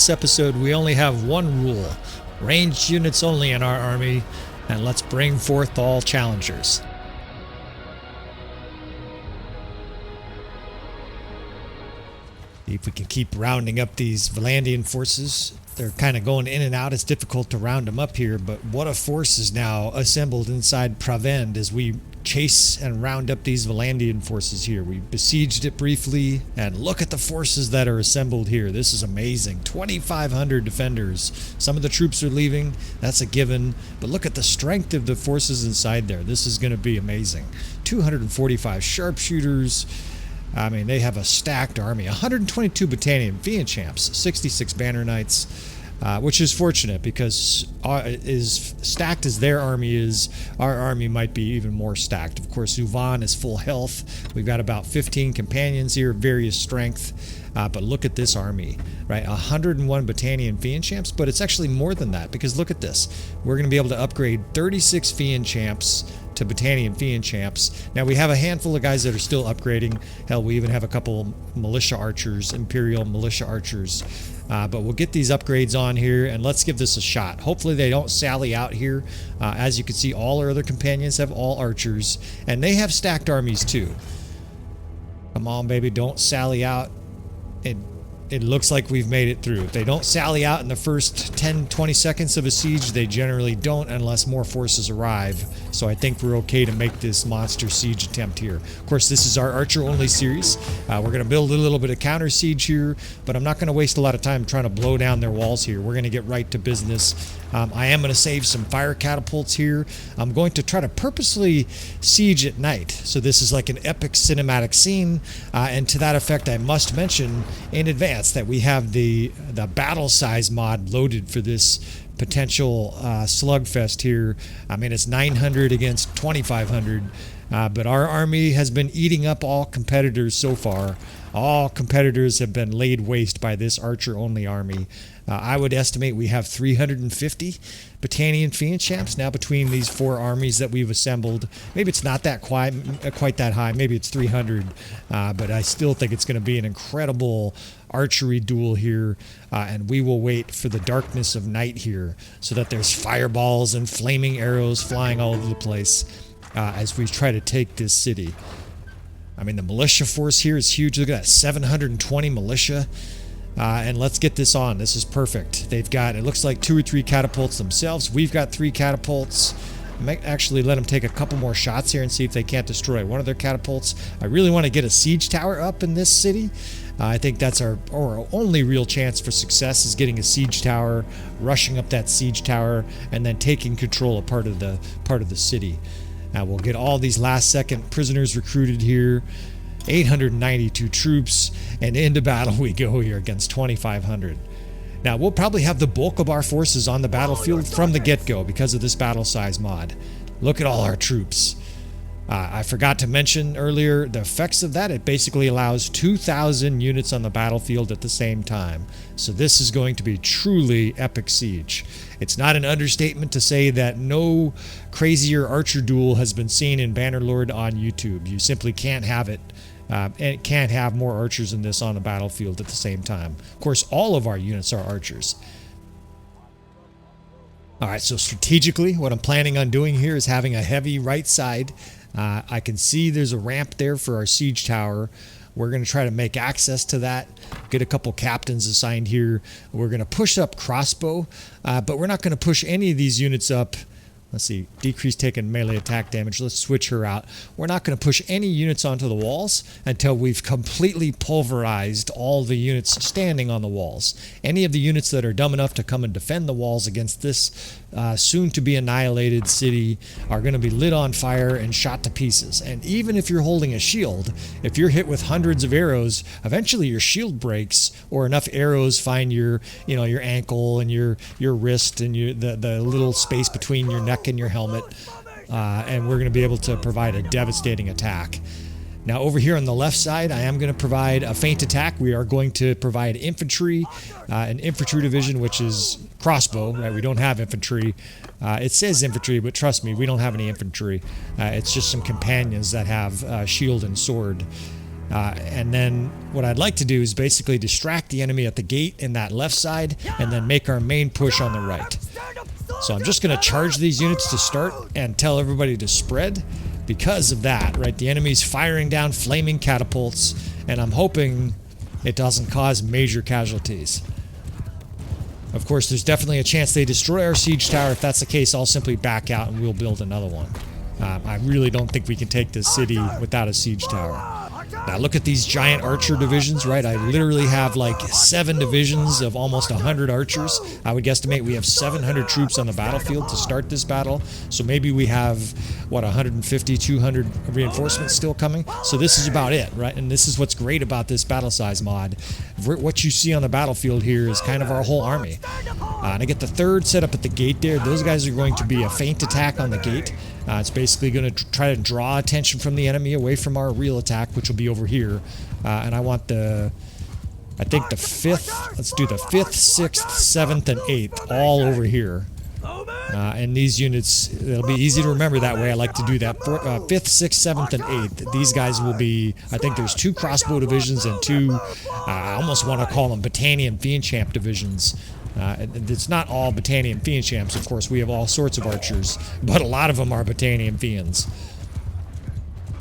this episode, we only have one rule. Ranged units only in our army, and let's bring forth all challengers. If we can keep rounding up these Vlandian forces. They're kind of going in and out. It's difficult to round them up here, but what a force is now assembled inside Pravend as we chase and round up these Vlandian forces here. We besieged it briefly, and look at the forces that are assembled here. This is amazing. 2,500 defenders. Some of the troops are leaving. That's a given, but look at the strength of the forces inside there. This is going to be amazing. 245 sharpshooters. I mean, they have a stacked army. 122 battalion Fian Champs, 66 Banner Knights, which is fortunate because as stacked as their army is, our army might be even more stacked. Of course, Uvan is full health. We've got about 15 companions here, various strength. But look at this army, right? 101 battalion Fian Champs, but it's actually more than that because look at this. We're going to be able to upgrade 36 Fian Champs to battalion Fian Champs. Now we have a handful of guys that are still upgrading. Hell, we even have a couple militia archers, Imperial militia archers. But we'll get these upgrades on here and let's give this a shot. Hopefully they don't sally out here. As you can see, all our other companions have all archers and they have stacked armies too. Come on, baby, don't sally out. It looks like we've made it through. If they don't sally out in the first 10-20 seconds of a siege, they generally don't unless more forces arrive. So I think we're okay to make this monster siege attempt here. Of course, this is our Archer-only series. We're going to build a little bit of counter siege here, but I'm not going to waste a lot of time trying to blow down their walls here. We're going to get right to business. I am going to save some fire catapults here. I'm going to try to purposely siege at night. So this is like an epic cinematic scene. And to that effect, I must mention in advance that we have the battle size mod loaded for this potential slugfest here. I mean, it's 900 against 2,500. But our army has been eating up all competitors so far. All competitors have been laid waste by this archer-only army. I would estimate we have 350 battalion Fian Champs now between these four armies that we've assembled. Maybe it's not that quite that high. Maybe it's 300. But I still think it's going to be an incredible archery duel here. And we will wait for the darkness of night here so that there's fireballs and flaming arrows flying all over the place. As we try to take this city. I mean, the militia force here is huge. Look at that, 720 militia. And let's get this on. This is perfect. They've got, it looks like 2 or 3 catapults themselves. We've got 3 catapults. I might actually let them take a couple more shots here and see if they can't destroy one of their catapults. I really want to get a siege tower up in this city. I think that's our only real chance for success is getting a siege tower, rushing up that siege tower, and then taking control of part of the city. Now we'll get all these last second prisoners recruited here. 892 troops, and into battle we go here against 2,500. Now we'll probably have the bulk of our forces on the battlefield from the get-go because of this battle size mod. Look at all our troops. I forgot to mention earlier the effects of that. It basically allows 2,000 units on the battlefield at the same time. So this is going to be truly epic siege. It's not an understatement to say that no crazier archer duel has been seen in Bannerlord on YouTube. You simply can't have it. And it can't have more archers than this on the battlefield at the same time. Of course, all of our units are archers. Alright, so strategically, what I'm planning on doing here is having a heavy right side. I can see there's a ramp there for our siege tower. We're going to try to make access to that, get a couple captains assigned here. We're going to push up crossbow, but we're not going to push any of these units up. Let's see, decrease taken melee attack damage. Let's switch her out. We're not going to push any units onto the walls until we've completely pulverized all the units standing on the walls. Any of the units that are dumb enough to come and defend the walls against this soon-to-be annihilated city are going to be lit on fire and shot to pieces. And even if you're holding a shield, if you're hit with hundreds of arrows, eventually your shield breaks, or enough arrows find your ankle and your wrist and the little space between your neck and your helmet, and we're going to be able to provide a devastating attack. Now over here on the left side, I am going to provide a feint attack. We are going to provide infantry, an infantry division, which is crossbow, right? We don't have infantry. It says infantry, but trust me, we don't have any infantry. It's just some companions that have shield and sword. And then what I'd like to do is basically distract the enemy at the gate in that left side and then make our main push on the right. So I'm just going to charge these units to start and tell everybody to spread because of that, right? The enemy's firing down flaming catapults, and I'm hoping it doesn't cause major casualties. Of course, there's definitely a chance they destroy our siege tower. If that's the case, I'll simply back out and we'll build another one. I really don't think we can take this city without a siege tower. Now look at these giant archer divisions, right? I literally have like 7 divisions of almost 100 archers. I would guesstimate we have 700 troops on the battlefield to start this battle. So maybe we have, what, 150, 200 reinforcements still coming. So this is about it, right? And this is what's great about this battle size mod. What you see on the battlefield here is kind of our whole army. And I get the 3rd set up at the gate there. Those guys are going to be a feint attack on the gate. It's basically going to try to draw attention from the enemy away from our real attack, which will be over here. And I want I think the 5th, let's do the 5th, 6th, 7th, and 8th all over here. And these units, it'll be easy to remember that way. I like to do that. 5th, 6th, 7th, and 8th. These guys will be, I think there's 2 crossbow divisions and 2, I almost want to call them Battanian Fian Champ divisions. It's not all Battanian Fian Champs, of course. We have all sorts of archers, but a lot of them are Battanian Fians.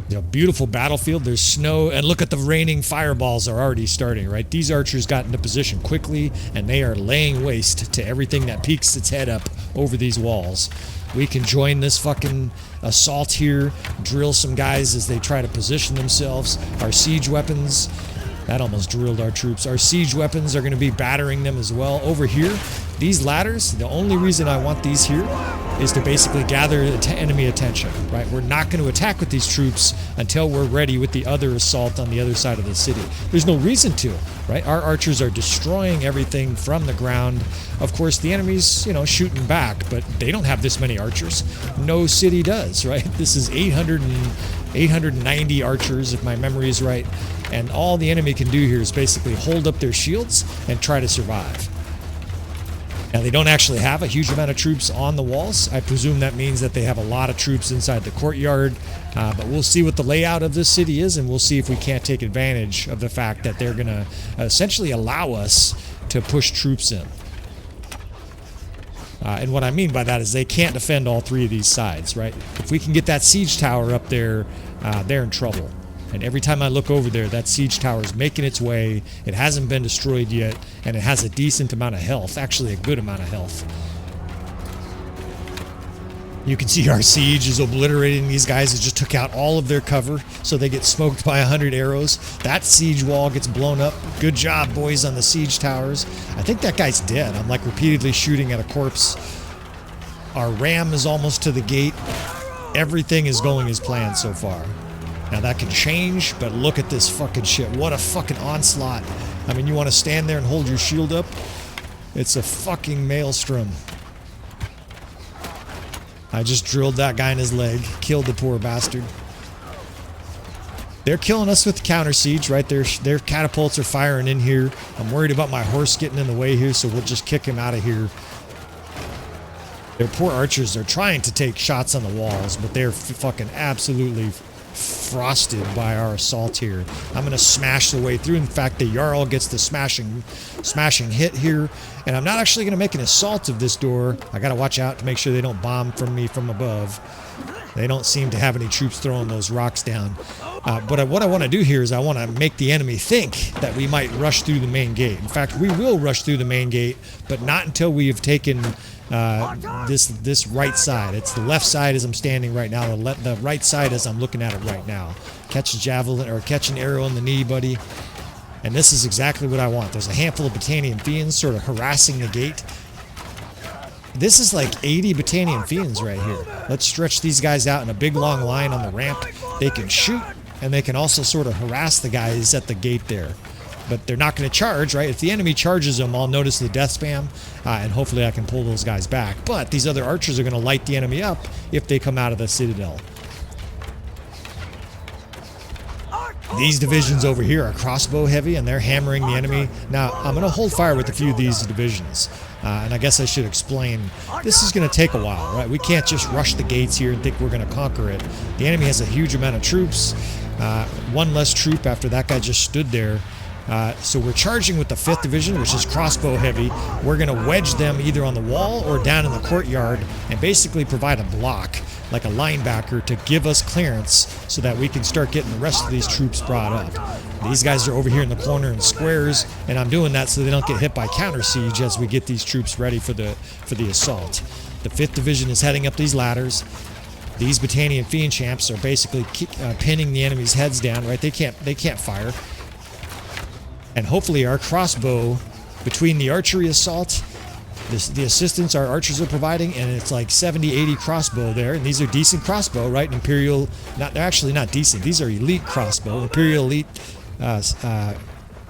You know, beautiful battlefield. There's snow, and look at the raining fireballs are already starting, right? These archers got into position quickly, and they are laying waste to everything that peeks its head up over these walls. We can join this fucking assault here, drill some guys as they try to position themselves. Our siege weapons, that almost drilled our troops. Our siege weapons are going to be battering them as well. Over here, these ladders, the only reason I want these here is to basically gather enemy attention, right? We're not going to attack with these troops until we're ready with the other assault on the other side of the city. There's no reason to, right? Our archers are destroying everything from the ground. Of course, the enemy's, shooting back, but they don't have this many archers. No city does, right? This is 890 archers, if my memory is right. And all the enemy can do here is basically hold up their shields and try to survive. Now, they don't actually have a huge amount of troops on the walls. I presume that means that they have a lot of troops inside the courtyard. But we'll see what the layout of this city is, and we'll see if we can't take advantage of the fact that they're going to essentially allow us to push troops in. And what I mean by that is they can't defend all 3 of these sides, right? If we can get that siege tower up there, they're in trouble. And every time I look over there, that siege tower is making its way. It hasn't been destroyed yet, and it has a decent amount of health, actually a good amount of health. You can see our siege is obliterating these guys. It just took out all of their cover, so they get smoked by 100 arrows. That siege wall gets blown up. Good job, boys, on the siege towers. I think that guy's dead. I'm like repeatedly shooting at a corpse. Our ram is almost to the gate. Everything is going as planned so far. Now that can change, but look at this fucking shit. What a fucking onslaught. I mean, you want to stand there and hold your shield up? It's a fucking maelstrom. I just drilled that guy in his leg. Killed the poor bastard. They're killing us with the counter siege, right? Their catapults are firing in here. I'm worried about my horse getting in the way here, so we'll just kick him out of here. Their poor archers are trying to take shots on the walls, but they're fucking absolutely frosted by our assault here. I'm going to smash the way through. In fact, the Jarl gets the smashing hit here. And I'm not actually going to make an assault of this door. I got to watch out to make sure they don't bomb from me from above. They don't seem to have any troops throwing those rocks down. But what I want to do here is I want to make the enemy think that we might rush through the main gate. In fact, we will rush through the main gate, but not until we have taken this right side. It's the left side as I'm standing right now. The right side as I'm looking at it right now. Catch a javelin or catch an arrow in the knee, buddy. And this is exactly what I want. There's a handful of Battanian Fians sort of harassing the gate. This is like 80 Battanian Fians right here. Let's stretch these guys out in a big long line on the ramp. They can shoot, and they can also sort of harass the guys at the gate there. But they're not going to charge, right? If the enemy charges them, I'll notice the death spam, and hopefully I can pull those guys back. But these other archers are going to light the enemy up if they come out of the citadel. These divisions over here are crossbow heavy, and they're hammering the enemy. Now, I'm going to hold fire with a few of these divisions. And I guess I should explain, this is going to take a while, right? We can't just rush the gates here and think we're going to conquer it. The enemy has a huge amount of troops. One less troop after that guy just stood there. So we're charging with the 5th Division, which is crossbow heavy. We're going to wedge them either on the wall or down in the courtyard and basically provide a block, like a linebacker, to give us clearance so that we can start getting the rest of these troops brought up. These guys are over here in the corner in squares, and I'm doing that so they don't get hit by counter siege as we get these troops ready for the assault. The 5th Division is heading up these ladders. These Battanian Fian Champs are basically pinning the enemy's heads down, right? They can't fire. And hopefully our crossbow, between the archery assault, the assistance our archers are providing, and it's like 70-80 crossbow there, and these are decent crossbow, right? Imperial, they're actually not decent. These are elite crossbow, Imperial elite,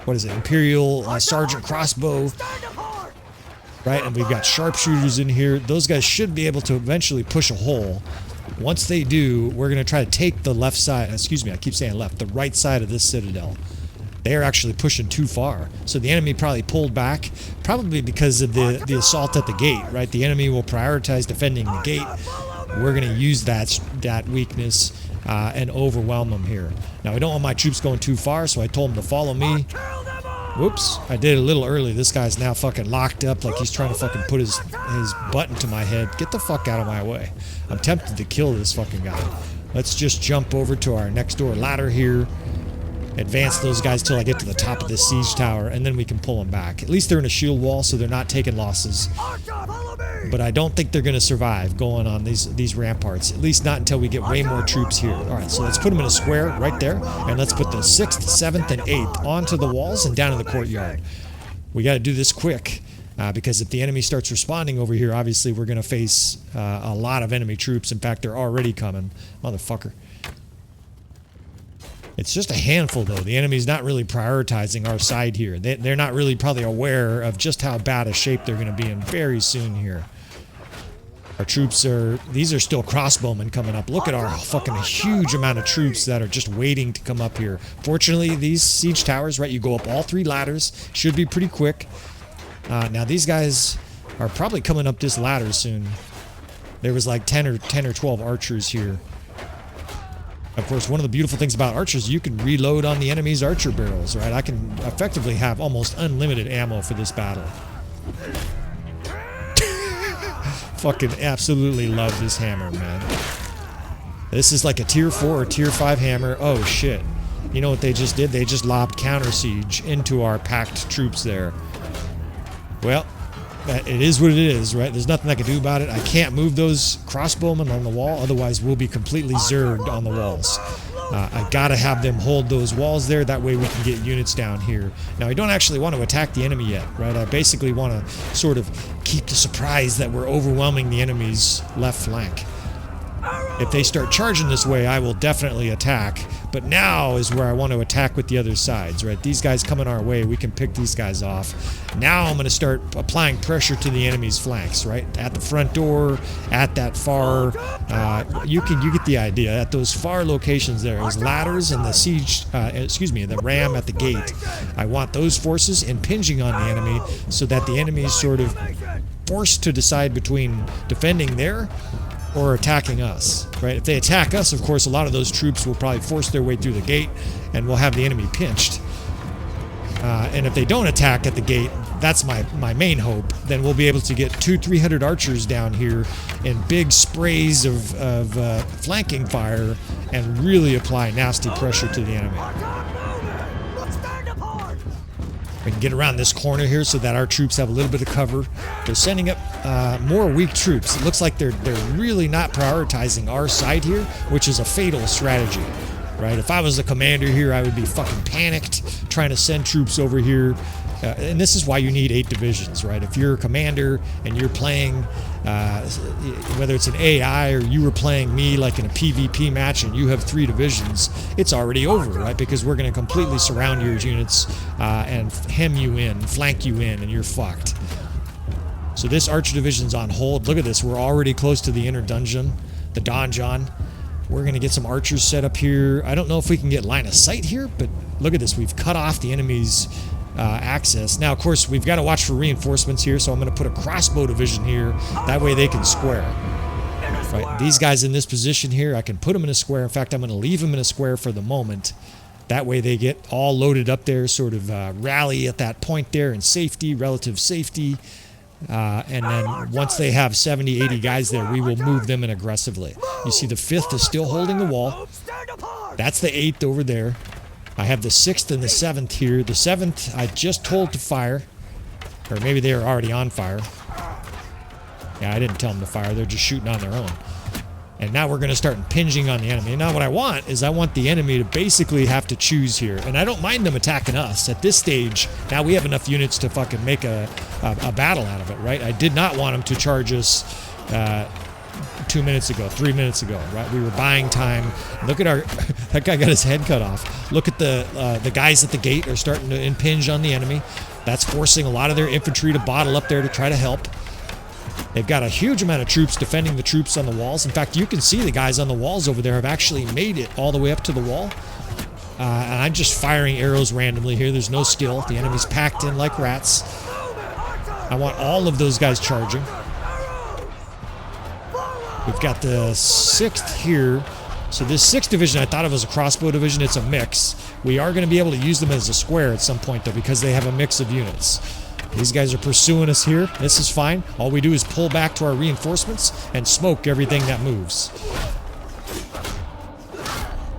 what is it? Imperial sergeant crossbow, right? And we've got sharpshooters in here. Those guys should be able to eventually push a hole. Once they do, we're going to try to take the left side, excuse me, I keep saying left, the right side of this citadel. They are actually pushing too far. So the enemy probably pulled back, probably because of the assault at the gate, right? The enemy will prioritize defending the gate. We're going to use that weakness and overwhelm them here. Now, I don't want my troops going too far, so I told them to follow me. Whoops, I did it a little early. This guy's now fucking locked up like he's trying to fucking put his butt into my head. Get the fuck out of my way. I'm tempted to kill this fucking guy. Let's just jump over to our next door ladder here. Advance those guys till I get to the top of this siege tower, and then we can pull them back. At least they're in a shield wall, so they're not taking losses. But I don't think they're going to survive going on these ramparts. At least not until we get way more troops here. Alright, so let's put them in a square right there, and let's put the 6th, 7th, and 8th onto the walls and down in the courtyard. We got to do this quick, because if the enemy starts responding over here, obviously we're going to face a lot of enemy troops. In fact, they're already coming. Motherfucker. It's just a handful, though. The enemy's not really prioritizing our side here. They're not really probably aware of just how bad a shape they're going to be in very soon here. Our troops these are still crossbowmen coming up. Look at our fucking huge amount of troops that are just waiting to come up here. Fortunately, these siege towers, right, you go up all 3 ladders. Should be pretty quick. Now, these guys are probably coming up this ladder soon. There was like 10 or 12 archers here. Of course, one of the beautiful things about archers, you can reload on the enemy's archer barrels, right? I can effectively have almost unlimited ammo for this battle. Fucking absolutely love this hammer, man. This is like a tier 4 or tier 5 hammer. Oh, shit. You know what they just did? They just lobbed counter siege into our packed troops there. Well, it is what it is, right? There's nothing I can do about it. I can't move those crossbowmen on the wall, otherwise we'll be completely zerged on the walls. I gotta have them hold those walls there, that way we can get units down here. Now, I don't actually want to attack the enemy yet, right? I basically want to sort of keep the surprise that we're overwhelming the enemy's left flank. If they start charging this way, I will definitely attack. But now is where I want to attack with the other sides, right? These guys coming our way, we can pick these guys off. Now I'm going to start applying pressure to the enemy's flanks, right? At the front door, at that far, you get the idea. At those far locations there, those ladders and the siege, the ram at the gate. I want those forces impinging on the enemy so that the enemy is sort of forced to decide between defending there or attacking us, right? If they attack us, of course, a lot of those troops will probably force their way through the gate and we'll have the enemy pinched. And if they don't attack at the gate, that's my main hope, then we'll be able to get 200-300 archers down here in big sprays of flanking fire and really apply nasty pressure to the enemy. We can get around this corner here so that our troops have a little bit of cover. They're sending up more weak troops. It looks like they're really not prioritizing our side here, which is a fatal strategy, right? If I was the commander here, I would be fucking panicked trying to send troops over here. And this is why you need 8 divisions, right? If you're a commander and you're playing, whether it's an AI or you were playing me like in a PvP match and you have 3 divisions, it's already over, right? Because we're going to completely surround your units and hem you in, flank you in, and you're fucked. So this archer division's on hold. Look at this. We're already close to the inner dungeon, the donjon. We're going to get some archers set up here. I don't know if we can get line of sight here, but look at this. We've cut off the enemy's access. Now, of course, we've got to watch for reinforcements here, so I'm going to put a crossbow division here. That way they can square. Right, these guys in this position here, I can put them in a square. In fact, I'm going to leave them in a square for the moment. That way they get all loaded up there, sort of rally at that point there in safety, relative safety. And then once they have 70, 80 guys there, we will move them in aggressively. You see the 5th is still holding the wall. That's the 8th over there. I have the 6th and the 7th here. The 7th I just told to fire. Or maybe they are already on fire. Yeah, I didn't tell them to fire. They're just shooting on their own. And now we're going to start impinging on the enemy. And now what I want is I want the enemy to basically have to choose here. And I don't mind them attacking us. At this stage, now we have enough units to fucking make a battle out of it, right? I did not want them to charge us 2 minutes ago, 3 minutes ago, right? We were buying time. Look at our... that guy got his head cut off. Look at the guys at the gate are starting to impinge on the enemy. That's forcing a lot of their infantry to bottle up there to try to help. They've got a huge amount of troops defending the troops on the walls. In fact, you can see the guys on the walls over there have actually made it all the way up to the wall. And I'm just firing arrows randomly here. There's no skill. The enemy's packed in like rats. I want all of those guys charging. We've got the 6th here. So this 6th division, I thought of as a crossbow division. It's a mix. We are going to be able to use them as a square at some point, though, because they have a mix of units. These guys are pursuing us here. This is fine. All we do is pull back to our reinforcements and smoke everything that moves.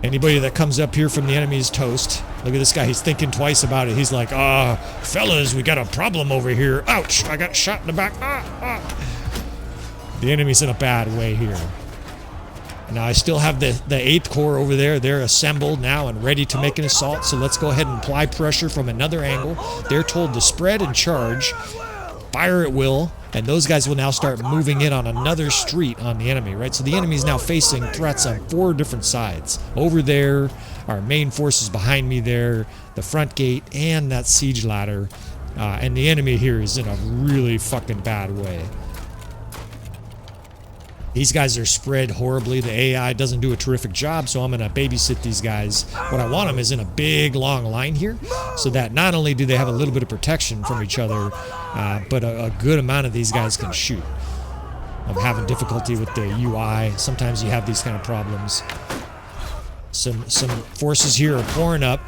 Anybody that comes up here from the enemy is toast. Look at this guy. He's thinking twice about it. He's like, fellas, we got a problem over here. Ouch, I got shot in the back. The enemy's in a bad way here. Now, I still have the 8th Corps over there. They're assembled now and ready to make an assault. So let's go ahead and apply pressure from another angle. They're told to spread and charge. Fire at will. And those guys will now start moving in on another street on the enemy, right? So the enemy's now facing threats on 4 different sides. Over there, our main forces behind me there, the front gate, and that siege ladder. And the enemy here is in a really fucking bad way. These guys are spread horribly. The AI doesn't do a terrific job, so I'm going to babysit these guys. What I want them is in a big, long line here, so that not only do they have a little bit of protection from each other, but a good amount of these guys can shoot. I'm having difficulty with the UI. Sometimes you have these kind of problems. Some forces here are pouring up.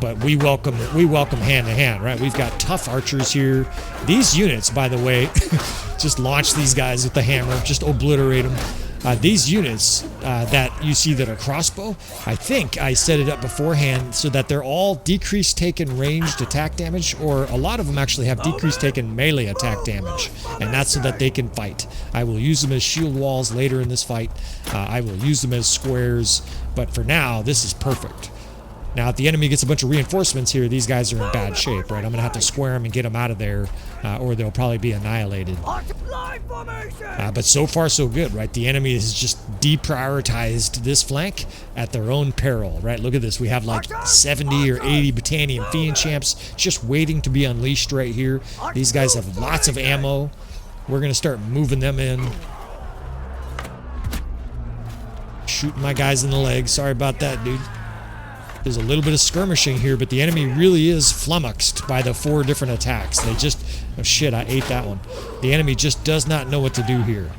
But we welcome hand to hand, right? We've got tough archers here. These units, by the way, just launch these guys with the hammer, just obliterate them. These units that you see that are crossbow, I think I set it up beforehand so that they're all decreased taken ranged attack damage, or a lot of them actually have decreased taken melee attack damage, and that's so that they can fight. I will use them as shield walls later in this fight. I will use them as squares, but for now, this is perfect. Now, if the enemy gets a bunch of reinforcements here, these guys are in bad shape, right? I'm going to have to square them and get them out of there, or they'll probably be annihilated. But so far, so good, right? The enemy has just deprioritized this flank at their own peril, right? Look at this. We have like 70 or 80 Battanian Fian Champs just waiting to be unleashed right here. These guys have lots of ammo. We're going to start moving them in. Shooting my guys in the leg. Sorry about that, dude. There's a little bit of skirmishing here, but the enemy really is flummoxed by the 4 different attacks. They just... oh shit, I ate that one. The enemy just does not know what to do here.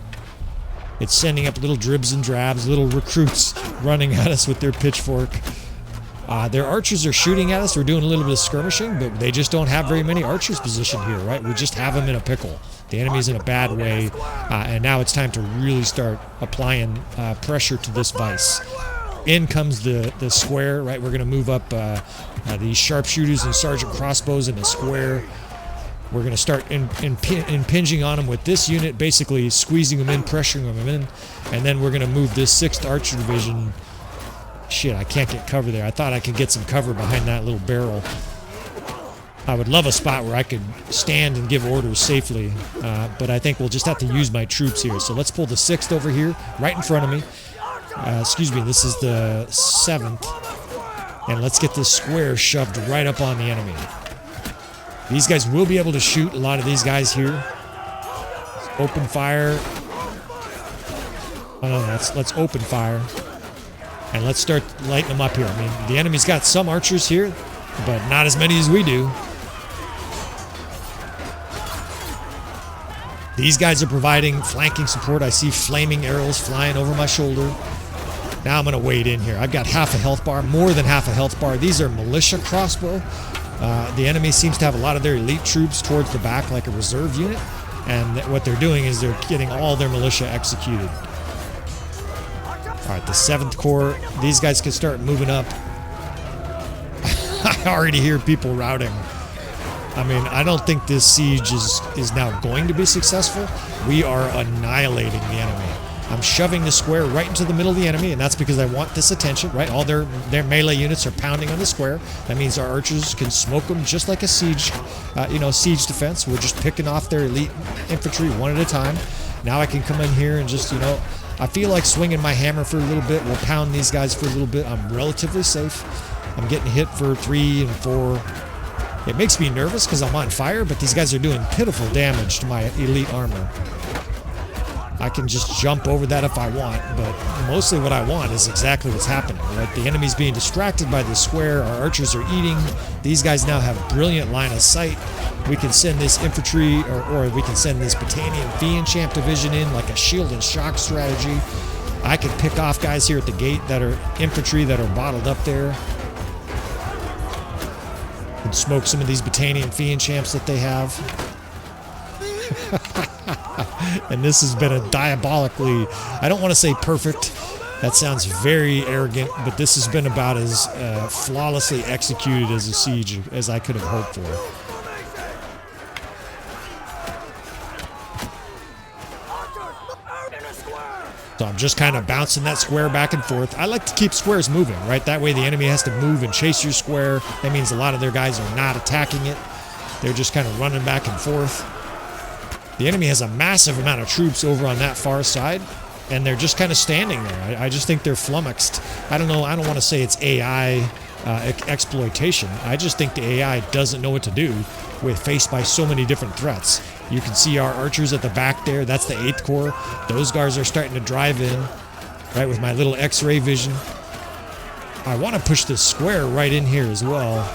It's sending up little dribs and drabs, little recruits running at us with their pitchfork. Their archers are shooting at us. We're doing a little bit of skirmishing, but they just don't have very many archers positioned here, right? We just have them in a pickle. The enemy's in a bad way, and now it's time to really start applying pressure to this vice. In comes the square, right? We're going to move up these sharpshooters and sergeant crossbows in the square. We're going to start impinging on them with this unit, basically squeezing them in, pressuring them in. And then we're going to move this 6th Archer Division. Shit, I can't get cover there. I thought I could get some cover behind that little barrel. I would love a spot where I could stand and give orders safely. But I think we'll just have to use my troops here. So let's pull the 6th over here, right in front of me. Excuse me, this is the 7th. And let's get this square shoved right up on the enemy. These guys will be able to shoot a lot of these guys here. Open fire. Oh no, let's open fire. And let's start lighting them up here. I mean, the enemy's got some archers here, but not as many as we do. These guys are providing flanking support. I see flaming arrows flying over my shoulder. Now I'm going to wade in here. I've got half a health bar, more than half a health bar. These are militia crossbow. The enemy seems to have a lot of their elite troops towards the back like a reserve unit. And what they're doing is they're getting all their militia executed. All right, the 7th Corps, these guys can start moving up. I already hear people routing. I mean, I don't think this siege is now going to be successful. We are annihilating the enemy. I'm shoving the square right into the middle of the enemy, and that's because I want this attention, right? All their melee units are pounding on the square. That means our archers can smoke them just like a siege, siege defense. We're just picking off their elite infantry one at a time. Now I can come in here and just, I feel like swinging my hammer for a little bit. We'll pound these guys for a little bit. I'm relatively safe. I'm getting hit for 3 and 4. It makes me nervous because I'm on fire, but these guys are doing pitiful damage to my elite armor. I can just jump over that if I want, but mostly what I want is exactly what's happening, right? The enemy's being distracted by the square. Our archers are eating. These guys now have brilliant line of sight. We can send this infantry, or we can send this Battanian Fian Champ division in like a shield and shock strategy. I can pick off guys here at the gate that are infantry that are bottled up there. And smoke some of these Battanian Fian Champs that they have. And this has been a diabolically, I don't want to say perfect, that sounds very arrogant, but this has been about as flawlessly executed as a siege as I could have hoped for. So I'm just kind of bouncing that square back and forth. I like to keep squares moving, right? That way the enemy has to move and chase your square. That means a lot of their guys are not attacking it. They're just kind of running back and forth. The enemy has a massive amount of troops over on that far side, and they're just kind of standing there. I just think they're flummoxed. I don't know. I don't want to say it's AI exploitation. I just think the AI doesn't know what to do faced by so many different threats. You can see our archers at the back there. That's the 8th Corps. Those guys are starting to drive in, right, with my little X-ray vision. I want to push this square right in here as well.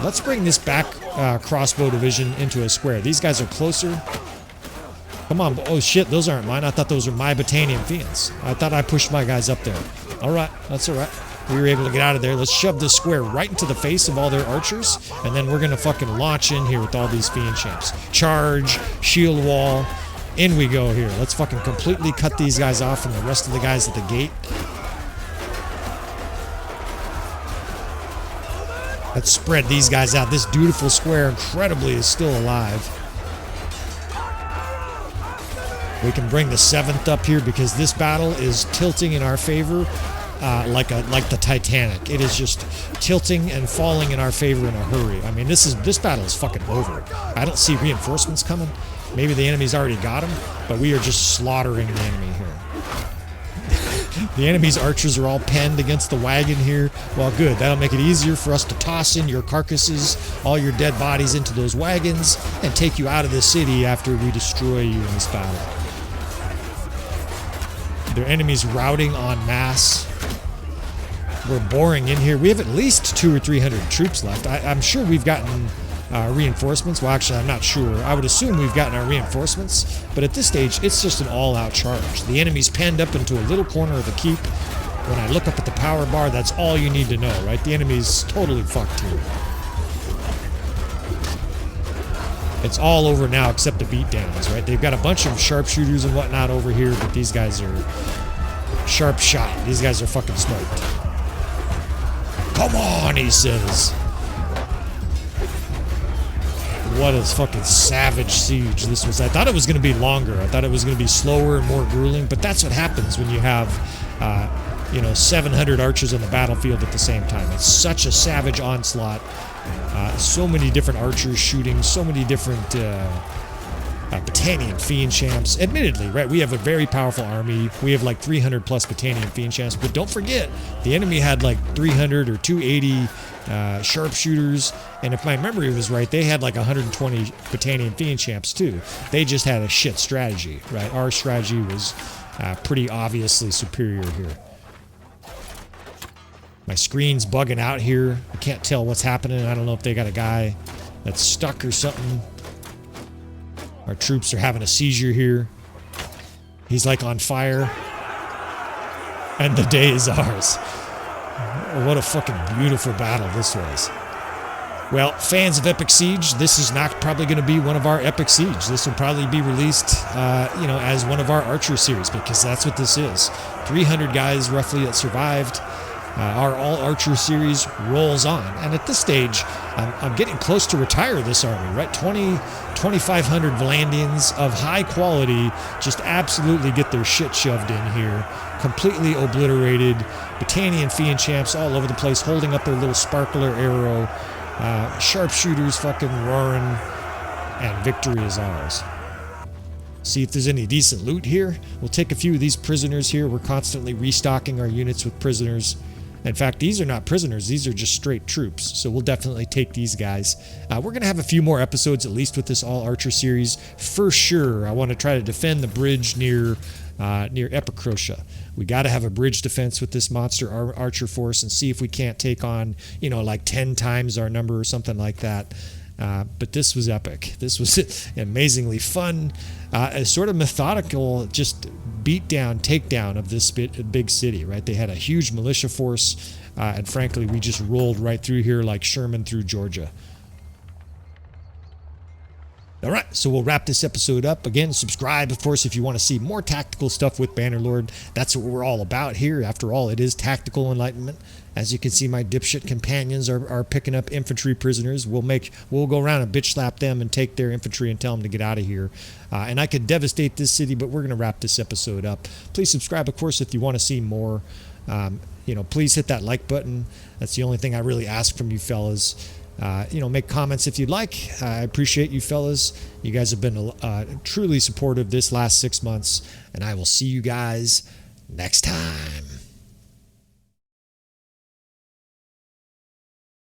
Let's bring this back crossbow division into a square. These guys are closer. Come on. Oh, shit. Those aren't mine. I thought those were my Battanian Fians. I thought I pushed my guys up there. All right. That's all right. We were able to get out of there. Let's shove this square right into the face of all their archers, and then we're going to fucking launch in here with all these Fian Champs. Charge, shield wall. In we go here. Let's fucking completely cut these guys off from the rest of the guys at the gate. Let's spread these guys out. This dutiful square, incredibly, is still alive. We can bring the 7th up here because this battle is tilting in our favor like the Titanic. It is just tilting and falling in our favor in a hurry. I mean, this battle is fucking over. I don't see reinforcements coming. Maybe the enemy's already got them, but we are just slaughtering the enemy here. The enemy's archers are all penned against the wagon here. Well, good. That'll make it easier for us to toss in your carcasses, all your dead bodies into those wagons, and take you out of the city after we destroy you in this battle. Their enemies routing en masse. We're boring in here. We have at least 200 or 300 troops left. I'm sure we've gotten reinforcements. Well, actually, I'm not sure. I would assume we've gotten our reinforcements, but at this stage, it's just an all-out charge. The enemy's penned up into a little corner of the keep. When I look up at the power bar, that's all you need to know, right? The enemy's totally fucked here. It's all over now except the beatdowns, right? They've got a bunch of sharpshooters and whatnot over here, but these guys are sharp shot. These guys are fucking smoked. Come on, he says. What a fucking savage siege this was. I thought it was going to be longer. I thought it was going to be slower and more grueling, but that's what happens when you have, 700 archers on the battlefield at the same time. It's such a savage onslaught. So many different archers shooting, so many different Battanian Fian Champs. Admittedly, right, we have a very powerful army. We have like 300 plus Battanian Fian Champs, but don't forget, the enemy had like 300 or 280 sharpshooters, and if my memory was right, they had like 120 Battanian Fian Champs too. They just had a shit strategy, right? Our strategy was pretty obviously superior here. My screen's bugging out here. I can't tell what's happening. I don't know if they got a guy that's stuck or something. Our troops are having a seizure here. He's like on fire. And the day is ours. What a fucking beautiful battle this was. Well, fans of Epic Siege, this is not probably going to be one of our Epic Siege. This will probably be released, as one of our Archer series, because that's what this is. 300 guys roughly that survived. Our all-Archer series rolls on. And at this stage, I'm getting close to retire this army, right? 2,500 Vlandians of high quality just absolutely get their shit shoved in here. Completely obliterated. Battanian Fian Champs all over the place, holding up their little sparkler arrow. Sharpshooters fucking roaring. And victory is ours. See if there's any decent loot here. We'll take a few of these prisoners here. We're constantly restocking our units with prisoners. In fact, these are not prisoners. These are just straight troops. So we'll definitely take these guys. We're going to have a few more episodes, at least with this all-Archer series. For sure, I want to try to defend the bridge near Epicrotia. We got to have a bridge defense with this monster Archer force and see if we can't take on, like 10 times our number or something like that. But this was epic. This was amazingly fun. A sort of methodical, just takedown of this big city, right? They had a huge militia force, and frankly, we just rolled right through here like Sherman through Georgia. All right, so we'll wrap this episode up. Again, subscribe, of course, if you want to see more tactical stuff with Bannerlord. That's what we're all about here. After all, it is tactical enlightenment. As you can see, my dipshit companions are picking up infantry prisoners. We'll go around and bitch slap them and take their infantry and tell them to get out of here. And I could devastate this city, but we're going to wrap this episode up. Please subscribe, of course, if you want to see more. Please hit that like button. That's the only thing I really ask from you fellas. Make comments if you'd like. I appreciate you fellas. You guys have been truly supportive this last 6 months, and I will see you guys next time.